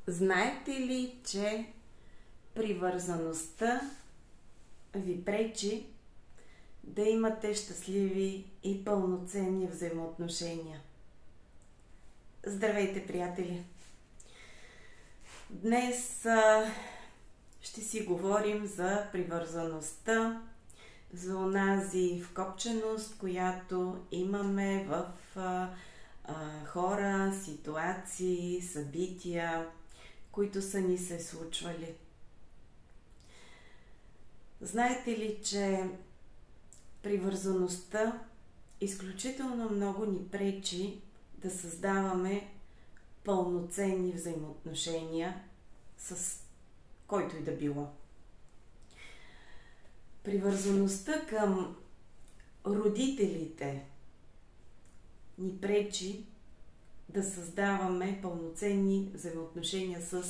Знаете ли, че привързаността ви пречи да имате щастливи и пълноценни взаимоотношения? Здравейте, приятели! Днес ще си говорим за привързаността, за онази вкопченост, която имаме в хора, ситуации, събития, които са ни се случвали. Знаете ли, че привързаността изключително много ни пречи да създаваме пълноценни взаимоотношения с който и да било. Привързаността към родителите ни пречи да създаваме пълноценни взаимоотношения с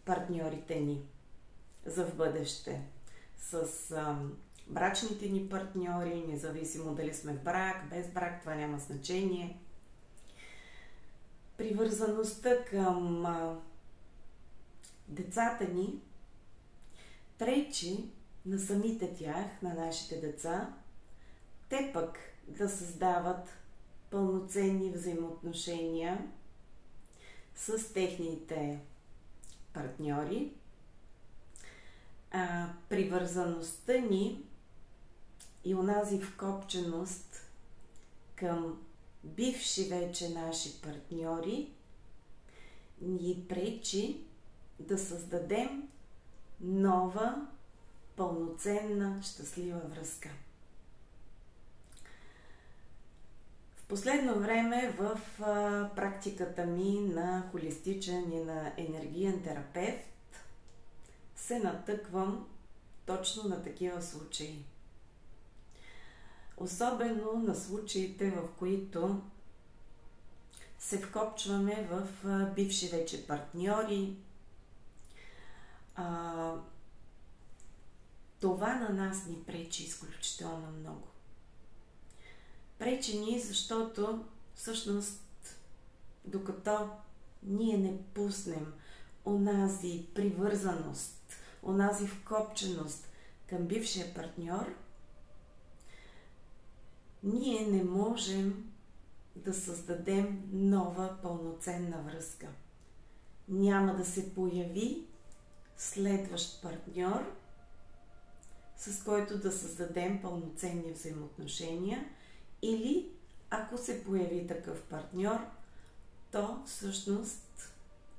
партньорите ни за в бъдеще, с брачните ни партньори, независимо дали сме в брак, без брак, това няма значение. Привързаността към децата ни пречи на самите тях, на нашите деца, те пък да създават пълноценни взаимоотношения с техните партньори. Привързаността ни и онази вкопченост към бивши вече наши партньори ни пречи да създадем нова, пълноценна, щастлива връзка. В последно време в практиката ми на холистичен и на енергиен терапевт се натъквам точно на такива случаи. Особено на случаите, в които се вкопчваме в бивши вече партньори. Това на нас ни пречи изключително много. Пречи ни, защото всъщност докато ние не пуснем онази привързаност, онази вкопченост към бившия партньор, ние не можем да създадем нова пълноценна връзка. Няма да се появи следващ партньор, с който да създадем пълноценни взаимоотношения, или ако се появи такъв партньор, то всъщност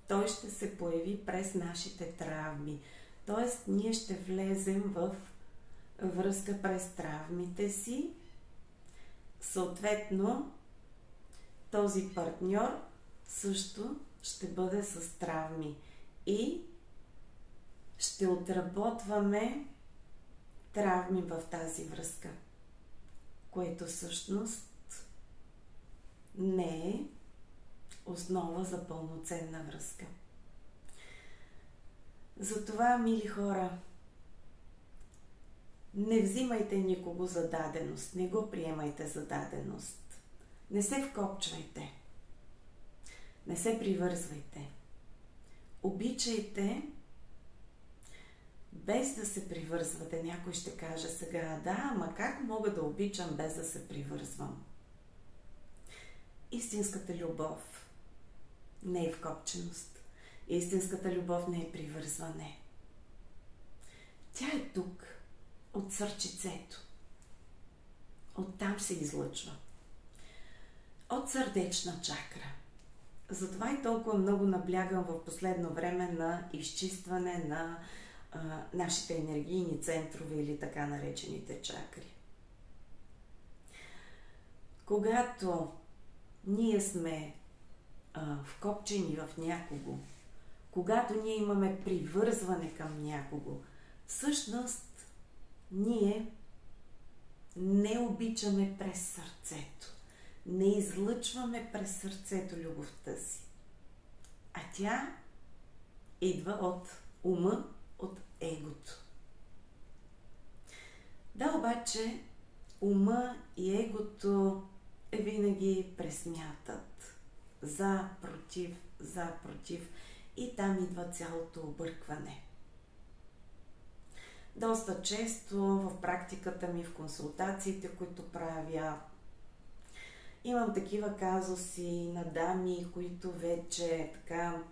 той ще се появи през нашите травми. Тоест, ние ще влезем в връзка през травмите си. Съответно, този партньор също ще бъде с травми и ще отработваме травми в тази връзка, което всъщност не е основа за пълноценна връзка. Затова, мили хора, не взимайте никого за даденост, не го приемайте за даденост. Не се вкопчвайте, не се привързвайте. Обичайте без да се привързвате. Някой ще каже сега: да, ама как мога да обичам без да се привързвам? Истинската любов не е вкопченост. Истинската любов не е привързване. Тя е тук, от сърчицето. Оттам се излъчва. От сърдечна чакра. Затова и толкова много наблягам в последно време на изчистване на нашите енергийни центрове или така наречените чакри. Когато ние сме вкопчени в някого, когато ние имаме привързване към някого, всъщност ние не обичаме през сърцето. Не излъчваме през сърцето любовта си. А тя идва от ума, от егото. Да, обаче ума и егото винаги пресмятат. За, против. и там идва цялото объркване. Доста често в практиката ми, в консултациите, които правя, имам такива казуси на дами, които вече така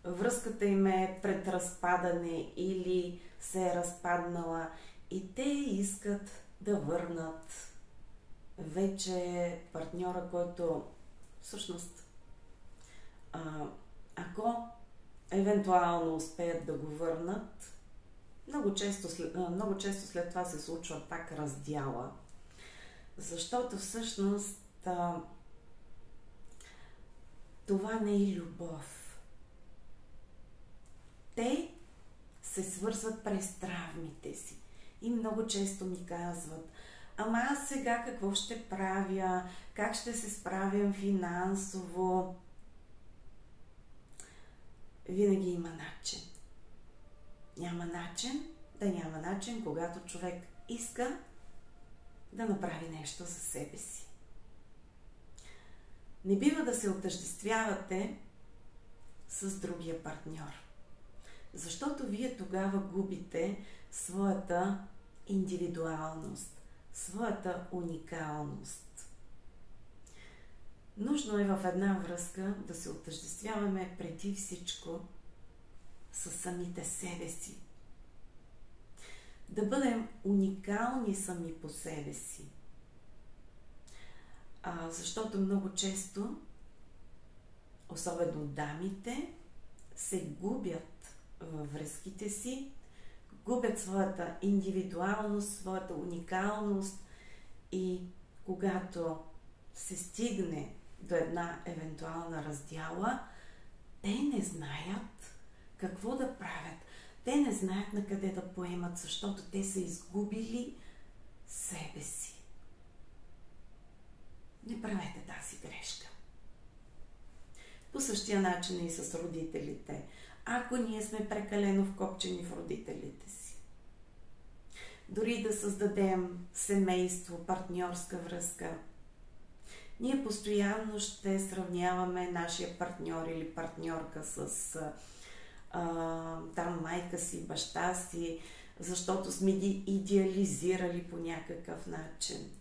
връзката им е пред разпадане или се е разпаднала и те искат да върнат вече партньора, който всъщност ако евентуално успеят да го върнат, много често след това се случва пак раздяла. Защото всъщност това не е любов. Те се свързват през травмите си. И много често ми казват: ама аз сега какво ще правя? Как ще се справям финансово? Винаги има начин. Няма начин, когато човек иска да направи нещо за себе си. Не бива да се отъждествявате с другия партньор, защото вие тогава губите своята индивидуалност, своята уникалност. Нужно е в една връзка да се отъждествяваме преди всичко със самите себе си. Да бъдем уникални сами по себе си. Защото много често, особено дамите, се губят във връзките си, губят своята индивидуалност, своята уникалност и когато се стигне до една евентуална раздяла, те не знаят какво да правят. Те не знаят на къде да поемат, защото те са изгубили себе си. Не правете тази грешка. По същия начин и с родителите. Ако ние сме прекалено вкопчени в родителите си, дори да създадем семейство, партньорска връзка, ние постоянно ще сравняваме нашия партньор или партньорка с там майка си, баща си, защото сме ги идеализирали по някакъв начин.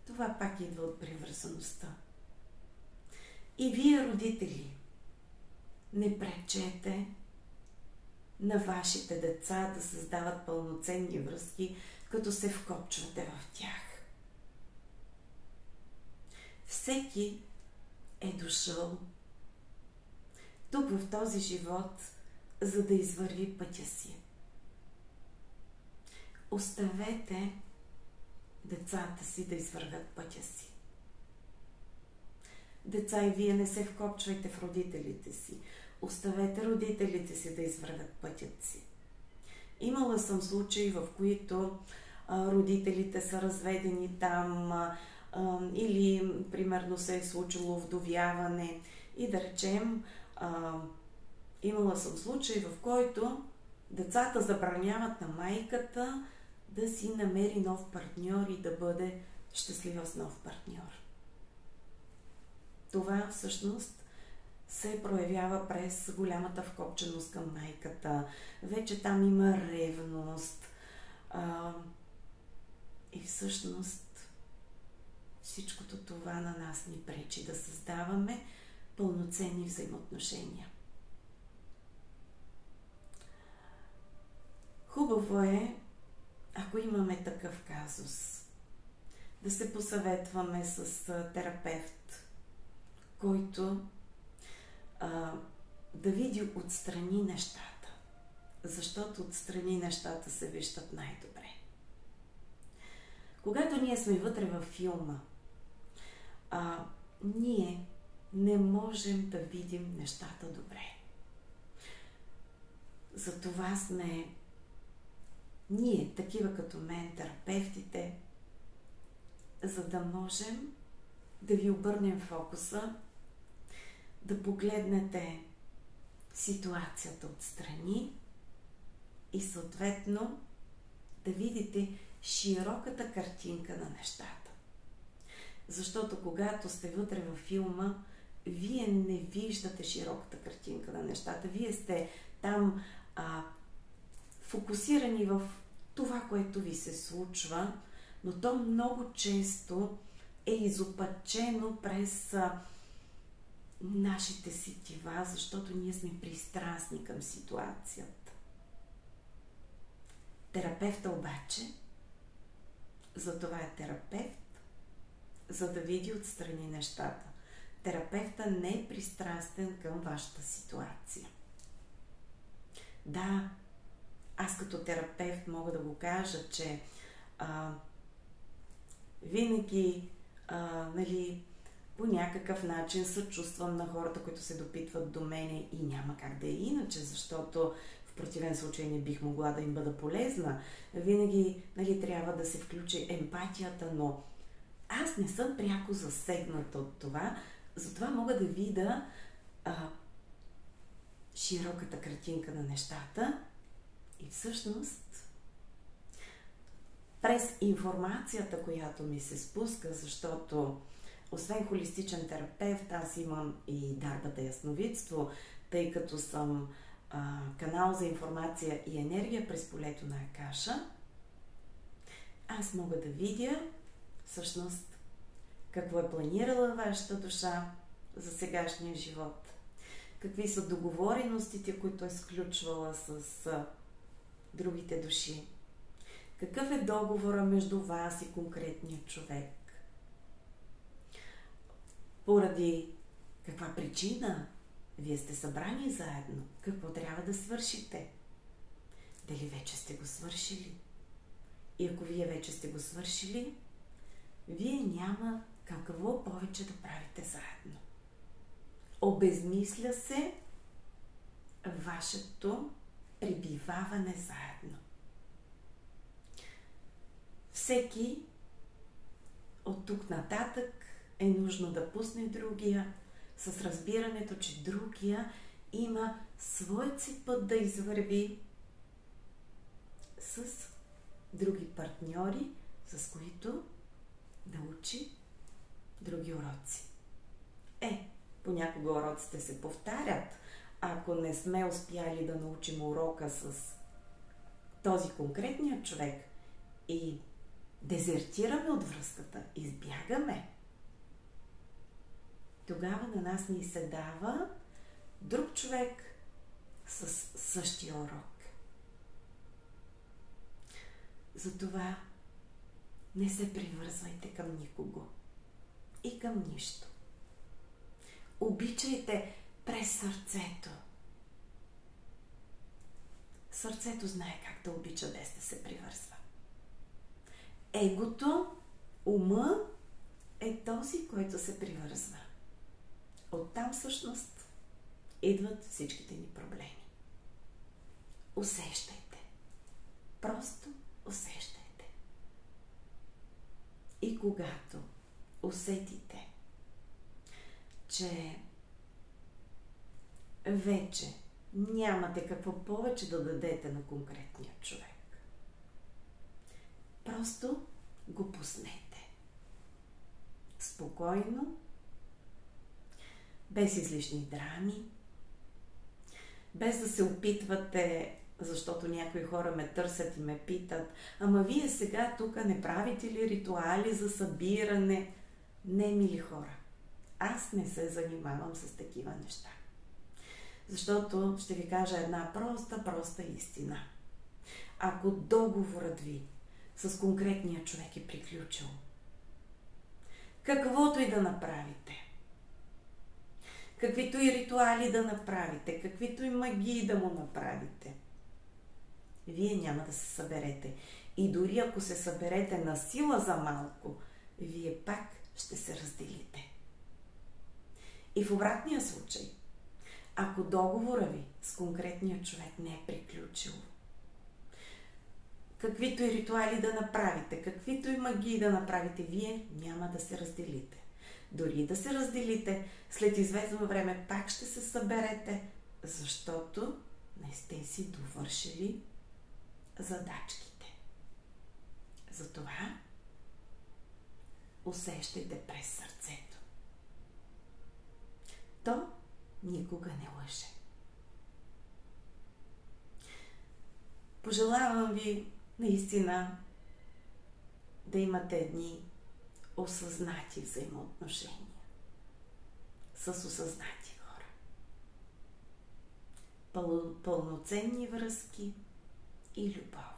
Това пак идва от привързаността. И вие, родители, не пречете на вашите деца да създават пълноценни връзки, като се вкопчвате в тях. Всеки е дошъл тук в този живот, за да извърви пътя си. Оставете децата си да извървят пътя си. Деца, и вие не се вкопчвайте в родителите си. Оставете родителите си да извървят пътят си. Имала съм случаи, в които родителите са разведени там или, примерно, се е случило вдовяване и да речем, имала съм случай, в който децата забраняват на майката да си намери нов партньор и да бъде щастлива с нов партньор. Това всъщност се проявява през голямата вкопченост към майката. Вече там има ревност. И всъщност всичкото това на нас ни пречи да създаваме пълноценни взаимоотношения. Хубаво е, ако имаме такъв казус, да се посъветваме с терапевт, който да види отстрани нещата. Защото отстрани нещата се виждат най-добре. Когато ние сме вътре във филма, ние не можем да видим нещата добре. Затова сме ние, такива като мен, терапевтите, за да можем да ви обърнем фокуса, да погледнете ситуацията отстрани и съответно да видите широката картинка на нещата. Защото когато сте вътре във филма, вие не виждате широката картинка на нещата. Вие сте там фокусирани в това, което ви се случва, но то много често е изопачено през нашите сетива, защото ние сме пристрастни към ситуацията. Терапевта обаче, затова е терапевт, за да види отстрани нещата. Терапевта не е пристрастен към вашата ситуация. Да, аз като терапевт мога да го кажа, че винаги по някакъв начин съчувствам на хората, които се допитват до мене и няма как да е иначе, защото в противен случай не бих могла да им бъда полезна. Винаги трябва да се включи емпатията, но аз не съм пряко засегната от това, затова мога да видя широката картинка на нещата и всъщност през информацията, която ми се спуска, защото освен холистичен терапевт, аз имам и дарбата ясновидство, тъй като съм канал за информация и енергия през полето на Акаша, аз мога да видя всъщност какво е планирала вашата душа за сегашния живот, какви са договореностите, които е сключвала с другите души, какъв е договора между вас и конкретния човек, поради каква причина вие сте събрани заедно, какво трябва да свършите, дали вече сте го свършили. И ако вие вече сте го свършили, вие няма какво повече да правите заедно. Обезмисля се вашето пребиваване заедно. Всеки от тук нататък е нужно да пусне другия с разбирането, че другия има своят си път да извърви с други партньори, с които да учи други уроци. Понякога уроците се повтарят. Ако не сме успяли да научим урока с този конкретния човек и дезертираме от връзката, избягаме, тогава на нас ни се дава друг човек с същия урок. Затова не се привързвайте към никого и към нищо. Обичайте през сърцето. Сърцето знае как да обича без да се привързва. Егото, ума е този, който се привързва. Оттам всъщност идват всичките ни проблеми. Усещайте. Просто усещайте. И когато усетите, че вече нямате какво повече да дадете на конкретния човек, просто го пуснете. Спокойно, без излишни драми, без да се опитвате, защото някои хора ме търсят и ме питат: ама вие сега тук не правите ли ритуали за събиране? Не, мили хора, аз не се занимавам с такива неща. Защото ще ви кажа една проста истина. Ако договорът ви с конкретния човек е приключил, каквото и да направите, каквито и ритуали да направите, каквито и магии да му направите, вие няма да се съберете. И дори ако се съберете на сила за малко, вие пак ще се разделите. И в обратния случай, ако договора ви с конкретния човек не е приключил, каквито и ритуали да направите, каквито и магии да направите, вие няма да се разделите. Дори да се разделите, след известно време пак ще се съберете, защото не сте си довършили задачките. Затова усещайте през сърцето. никога не лъже. Пожелавам ви наистина да имате едни осъзнати взаимоотношения с осъзнати хора. Пълноценни връзки и любов.